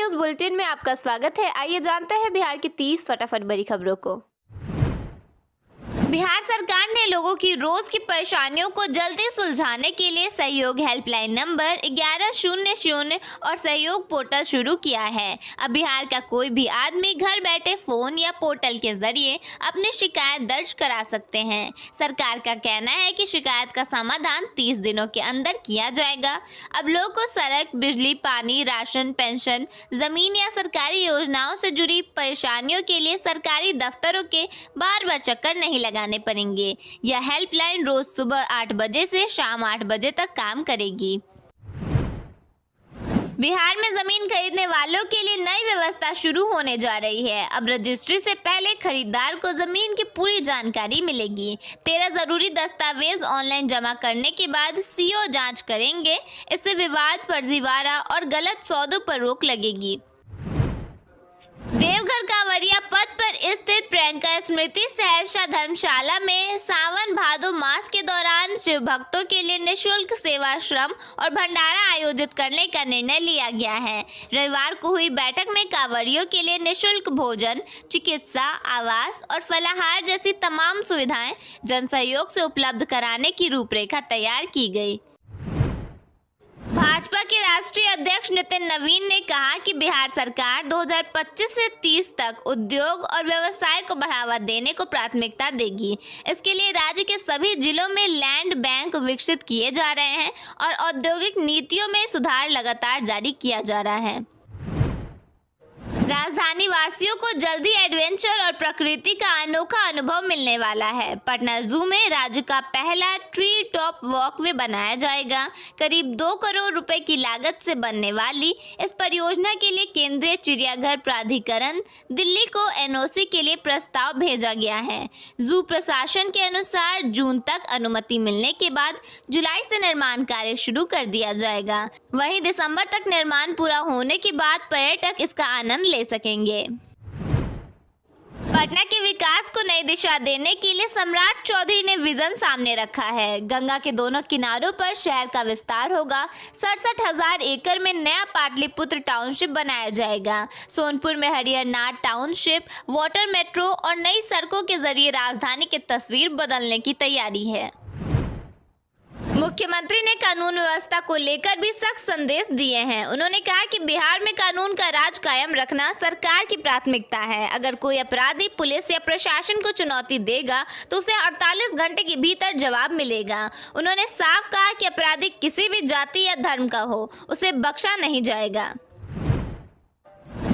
News bulletin में आपका स्वागत है। आइए जानते हैं बिहार की 30 फटाफट बड़ी खबरों को। बिहार सरकार ने लोगों की रोज की परेशानियों को जल्दी सुलझाने के लिए सहयोग हेल्पलाइन नंबर 1100 और सहयोग पोर्टल शुरू किया है। अब बिहार का कोई भी आदमी घर बैठे फोन या पोर्टल के जरिए अपनी शिकायत दर्ज करा सकते हैं। सरकार का कहना है कि शिकायत का समाधान 30 दिनों के अंदर किया जाएगा। अब लोगों को सड़क, बिजली, पानी, राशन, पेंशन, जमीन या सरकारी योजनाओं से जुड़ी परेशानियों के लिए सरकारी दफ्तरों के बार-बार चक्कर नहीं लगाने पड़ेंगे। यह हेल्पलाइन रोज सुबह 8 बजे से शाम 8 बजे तक काम करेगी। बिहार में जमीन खरीदने वालों के लिए नई व्यवस्था शुरू होने जा रही है। अब रजिस्ट्री से पहले खरीदार को जमीन की पूरी जानकारी मिलेगी। 13 जरूरी दस्तावेज ऑनलाइन जमा करने के बाद सीओ जांच करेंगे। इससे विवाद, फर्जीवाड़ा और गलत सौदों पर रोक लगेगी। देवघर कांवरिया पथ पर स्थित प्रियंका स्मृति सहरसा धर्मशाला में सावन भादो मास के दौरान शिव भक्तों के लिए निःशुल्क सेवाश्रम और भंडारा आयोजित करने का निर्णय लिया गया है। रविवार को हुई बैठक में कांवरियों के लिए निःशुल्क भोजन, चिकित्सा, आवास और फलाहार जैसी तमाम सुविधाएं जन सहयोग से उपलब्ध कराने की रूपरेखा तैयार की गई। भाजपा के राष्ट्रीय अध्यक्ष नितिन नवीन ने कहा कि बिहार सरकार 2025 से 30 तक उद्योग और व्यवसाय को बढ़ावा देने को प्राथमिकता देगी। इसके लिए राज्य के सभी जिलों में लैंड बैंक विकसित किए जा रहे हैं और औद्योगिक नीतियों में सुधार लगातार जारी किया जा रहा है। राजधानी वासियों को जल्दी एडवेंचर और प्रकृति का अनोखा अनुभव मिलने वाला है। पटना जू में राज्य का पहला ट्री टॉप वॉकवे बनाया जाएगा। करीब 2 करोड़ रुपए की लागत से बनने वाली इस परियोजना के लिए केंद्रीय चिड़ियाघर प्राधिकरण दिल्ली को एनओसी के लिए प्रस्ताव भेजा गया है। जू प्रशासन के अनुसार जून तक अनुमति मिलने के बाद जुलाई से निर्माण कार्य शुरू कर दिया जाएगा। वहीं दिसंबर तक निर्माण पूरा होने के बाद पर्यटक इसका आनंद ले सकेंगे। पटना के विकास को नई दिशा देने के लिए सम्राट चौधरी ने विजन सामने रखा है। गंगा के दोनों किनारों पर शहर का विस्तार होगा। 67,000 एकड़ में नया पाटलिपुत्र टाउनशिप बनाया जाएगा। सोनपुर में हरिहरनाथ टाउनशिप, वाटर मेट्रो और नई सड़कों के जरिए राजधानी की तस्वीर बदलने की तैयारी है। मुख्यमंत्री ने कानून व्यवस्था को लेकर भी सख्त संदेश दिए हैं। उन्होंने कहा कि बिहार में कानून का राज कायम रखना सरकार की प्राथमिकता है। अगर कोई अपराधी पुलिस या प्रशासन को चुनौती देगा तो उसे 48 घंटे के भीतर जवाब मिलेगा। उन्होंने साफ कहा कि अपराधी किसी भी जाति या धर्म का हो, उसे बख्शा नहीं जाएगा।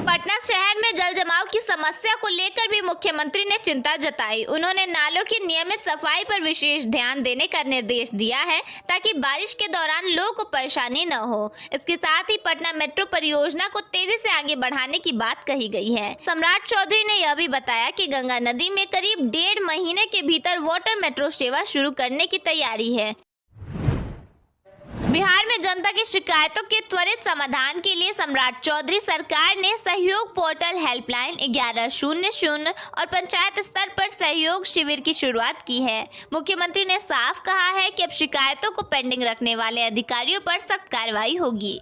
पटना शहर में जल जमाव की समस्या को लेकर भी मुख्यमंत्री ने चिंता जताई। उन्होंने नालों की नियमित सफाई पर विशेष ध्यान देने का निर्देश दिया है ताकि बारिश के दौरान लोगों को परेशानी न हो। इसके साथ ही पटना मेट्रो परियोजना को तेजी से आगे बढ़ाने की बात कही गई है। सम्राट चौधरी ने यह भी बताया कि गंगा नदी में करीब 1.5 महीने के भीतर वाटर मेट्रो सेवा शुरू करने की तैयारी है। बिहार में जनता की शिकायतों के त्वरित समाधान के लिए सम्राट चौधरी सरकार ने सहयोग पोर्टल हेल्पलाइन 1100 और पंचायत स्तर पर सहयोग शिविर की शुरुआत की है। मुख्यमंत्री ने साफ कहा है कि अब शिकायतों को पेंडिंग रखने वाले अधिकारियों पर सख्त कार्रवाई होगी।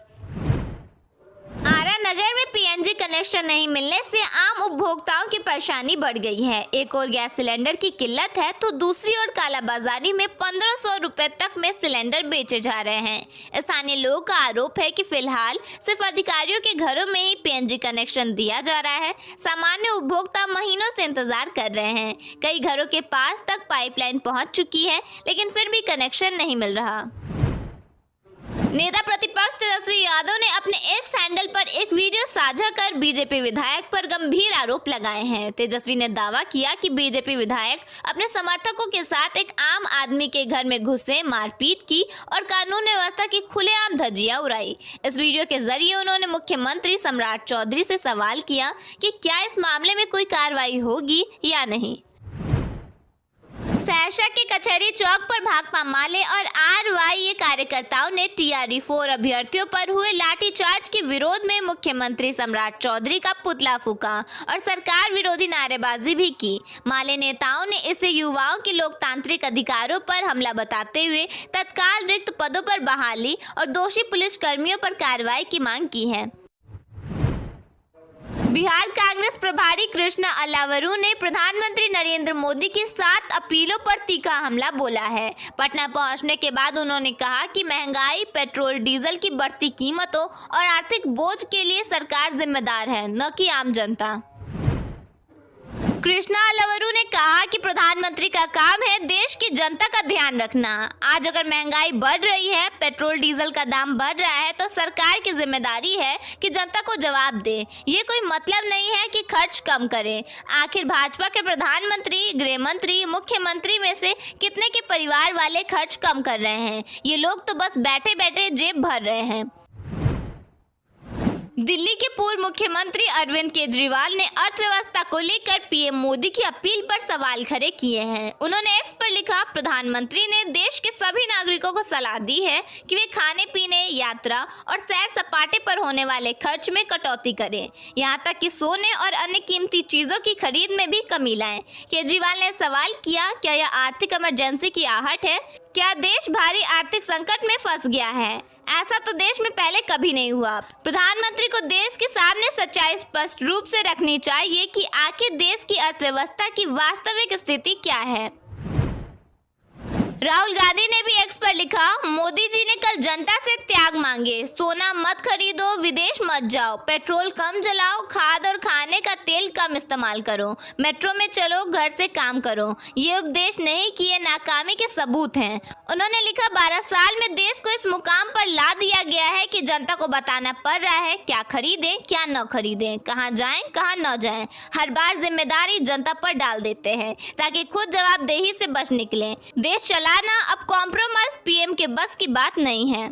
आरा नगर में पीएनजी कनेक्शन नहीं मिलने से आम उपभोक्ताओं की परेशानी बढ़ गई है। एक और गैस सिलेंडर की किल्लत है तो दूसरी ओर कालाबाजारी में 1500 रुपए तक में सिलेंडर बेचे जा रहे हैं। स्थानीय लोगों का आरोप है कि फिलहाल सिर्फ अधिकारियों के घरों में ही पीएनजी कनेक्शन दिया जा रहा है। सामान्य उपभोक्ता महीनों से इंतजार कर रहे हैं। कई घरों के पास तक पाइपलाइन पहुंच चुकी है लेकिन फिर भी कनेक्शन नहीं मिल रहा। नेता प्रतिपक्ष तेजस्वी यादव ने अपने एक्स हैंडल पर एक वीडियो साझा कर बीजेपी विधायक पर गंभीर आरोप लगाए हैं। तेजस्वी ने दावा किया कि बीजेपी विधायक अपने समर्थकों के साथ एक आम आदमी के घर में घुसे, मारपीट की और कानून व्यवस्था की खुलेआम धज्जियां उड़ाई। इस वीडियो के जरिए उन्होंने मुख्यमंत्री सम्राट चौधरी से सवाल किया कि क्या इस मामले में कोई कार्रवाई होगी या नहीं। सहरसा के कचहरी चौक पर भाकपा माले और आरवाईए कार्यकर्ताओं ने टीआरई-4 अभ्यर्थियों पर हुए लाठीचार्ज के विरोध में मुख्यमंत्री सम्राट चौधरी का पुतला फूका और सरकार विरोधी नारेबाजी भी की। माले नेताओं ने इसे युवाओं के लोकतांत्रिक अधिकारों पर हमला बताते हुए तत्काल रिक्त पदों पर बहाली और दोषी पुलिस कर्मियों पर कार्रवाई की मांग की है। बिहार कांग्रेस प्रभारी कृष्णा अलावरू ने प्रधानमंत्री नरेंद्र मोदी की 7 अपीलों पर तीखा हमला बोला है। पटना पहुंचने के बाद उन्होंने कहा कि महंगाई, पेट्रोल डीजल की बढ़ती कीमतों और आर्थिक बोझ के लिए सरकार जिम्मेदार है, न कि आम जनता। कृष्णा अलावरू ने कहा कि प्रधानमंत्री का काम है देश की जनता का ध्यान रखना। आज अगर महंगाई बढ़ रही है, पेट्रोल डीजल का दाम बढ़ रहा है, तो सरकार की जिम्मेदारी है कि जनता को जवाब दे। ये कोई मतलब नहीं है कि खर्च कम करें। आखिर भाजपा के प्रधानमंत्री, गृह मंत्री, मुख्यमंत्री में से कितने के परिवार वाले खर्च कम कर रहे हैं? ये लोग तो बस बैठे बैठे जेब भर रहे हैं। दिल्ली के पूर्व मुख्यमंत्री अरविंद केजरीवाल ने अर्थव्यवस्था को लेकर पीएम मोदी की अपील पर सवाल खड़े किए हैं। उन्होंने एक्स पर लिखा, प्रधानमंत्री ने देश के सभी नागरिकों को सलाह दी है कि वे खाने पीने, यात्रा और सैर सपाटे पर होने वाले खर्च में कटौती करें, यहाँ तक कि सोने और अन्य कीमती चीजों की खरीद में भी कमी लाएं। केजरीवाल ने सवाल किया, क्या यह आर्थिक इमरजेंसी की आहट है? क्या देश भारी आर्थिक संकट में फंस गया है? ऐसा तो देश में पहले कभी नहीं हुआ। प्रधानमंत्री को देश के सामने सच्चाई स्पष्ट रूप से रखनी चाहिए कि आखिर देश की अर्थव्यवस्था की वास्तविक स्थिति क्या है। राहुल गांधी ने भी एक्स पर लिखा, मोदी जी ने कल जनता से त्याग मांगे, सोना मत खरीदो, विदेश मत जाओ, पेट्रोल कम जलाओ, खाद और खाने का तेल कम इस्तेमाल करो, मेट्रो में चलो, घर से काम करो। ये उपदेश नहीं किए नाकामी के सबूत हैं। उन्होंने लिखा, 12 साल में देश को इस मुकाम पर ला दिया गया है कि जनता को बताना पड़ रहा है क्या खरीदें, क्या न खरीदें, कहाँ जाएं, कहाँ न जाएं। हर बार जिम्मेदारी जनता पर डाल देते हैं ताकि खुद जवाबदेही से बच निकलें। देश चलाना अब कॉम्प्रोमाइज पीएम के बस की बात नहीं है।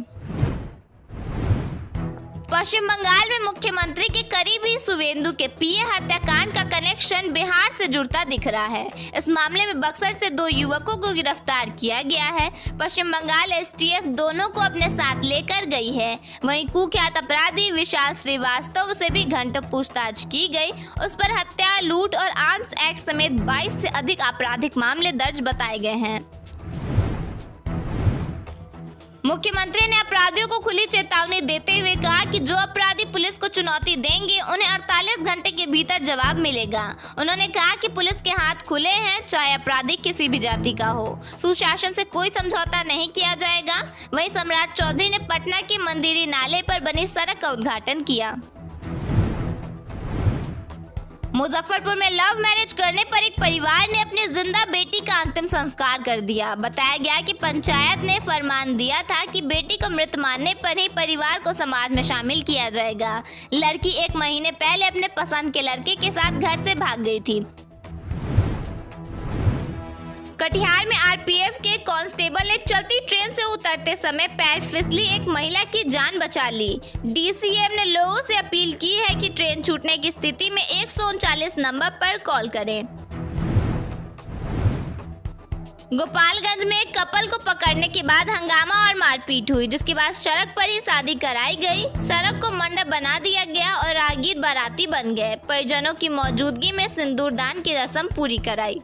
पश्चिम बंगाल में मुख्यमंत्री के करीबी शुवेंदु के पीए हत्याकांड का कनेक्शन बिहार से जुड़ता दिख रहा है। इस मामले में बक्सर से 2 युवकों को गिरफ्तार किया गया है। पश्चिम बंगाल एसटीएफ दोनों को अपने साथ लेकर गई है। वहीं कुख्यात अपराधी विशाल श्रीवास्तव से भी घंटों पूछताछ की गई। उस पर हत्या, लूट और आर्म्स एक्ट समेत 22 से अधिक आपराधिक मामले दर्ज बताए गए हैं। मुख्यमंत्री ने अपराधियों को खुली चेतावनी देते हुए कहा कि जो अपराधी पुलिस को चुनौती देंगे उन्हें 48 घंटे के भीतर जवाब मिलेगा। उन्होंने कहा कि पुलिस के हाथ खुले हैं, चाहे अपराधी किसी भी जाति का हो। सुशासन से कोई समझौता नहीं किया जाएगा। वहीं सम्राट चौधरी ने पटना के मंदिरी नाले पर बनी सड़क का उद्घाटन किया। मुजफ्फरपुर में लव मैरिज करने पर एक परिवार ने अपनी जिंदा बेटी का अंतिम संस्कार कर दिया। बताया गया कि पंचायत ने फरमान दिया था कि बेटी को मृत मानने पर ही परिवार को समाज में शामिल किया जाएगा। लड़की 1 महीने पहले अपने पसंद के लड़के के साथ घर से भाग गई थी। कटिहार में आरपीएफ के कांस्टेबल ने चलती ट्रेन से उतरते समय पैर फिसली एक महिला की जान बचा ली। डीसीएम ने लोगों से अपील की है कि ट्रेन छूटने की स्थिति में 139 नंबर पर कॉल करें। गोपालगंज में एक कपल को पकड़ने के बाद हंगामा और मारपीट हुई, जिसके बाद सड़क पर ही शादी कराई गई। सड़क को मंडप बना दिया गया और राहगीर बाराती बन गए। परिजनों की मौजूदगी में सिंदूरदान की रस्म पूरी कराई।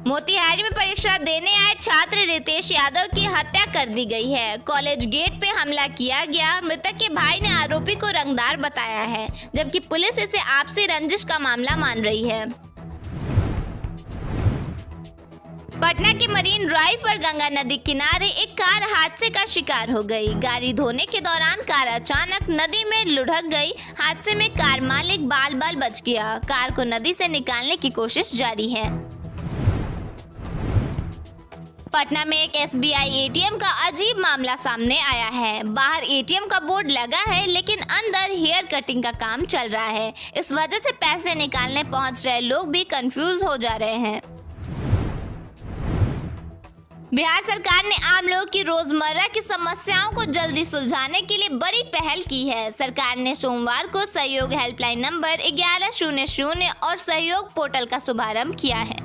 मोतिहारी में परीक्षा देने आए छात्र रितेश यादव की हत्या कर दी गई है। कॉलेज गेट पे हमला किया गया। मृतक के भाई ने आरोपी को रंगदार बताया है, जबकि पुलिस इसे आपसी रंजिश का मामला मान रही है। पटना के मरीन ड्राइव पर गंगा नदी किनारे एक कार हादसे का शिकार हो गई। गाड़ी धोने के दौरान कार अचानक नदी में लुढ़क गई। हादसे में कार मालिक बाल बाल बच गया। कार को नदी से निकालने की कोशिश जारी है। पटना में एक एसबीआई एटीएम का अजीब मामला सामने आया है। बाहर एटीएम का बोर्ड लगा है, लेकिन अंदर हेयर कटिंग का काम चल रहा है। इस वजह से पैसे निकालने पहुंच रहे लोग भी कंफ्यूज हो जा रहे हैं। बिहार सरकार ने आम लोगों की रोजमर्रा की समस्याओं को जल्दी सुलझाने के लिए बड़ी पहल की है। सरकार ने सोमवार को सहयोग हेल्पलाइन नंबर 1100 और सहयोग पोर्टल का शुभारंभ किया है।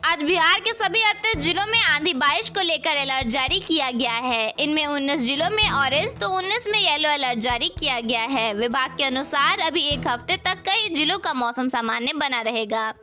आज बिहार के सभी 38 जिलों में आंधी बारिश को लेकर अलर्ट जारी किया गया है। इनमें 19 जिलों में ऑरेंज तो 19 में येलो अलर्ट जारी किया गया है। विभाग के अनुसार अभी 1 हफ्ते तक कई जिलों का मौसम सामान्य बना रहेगा।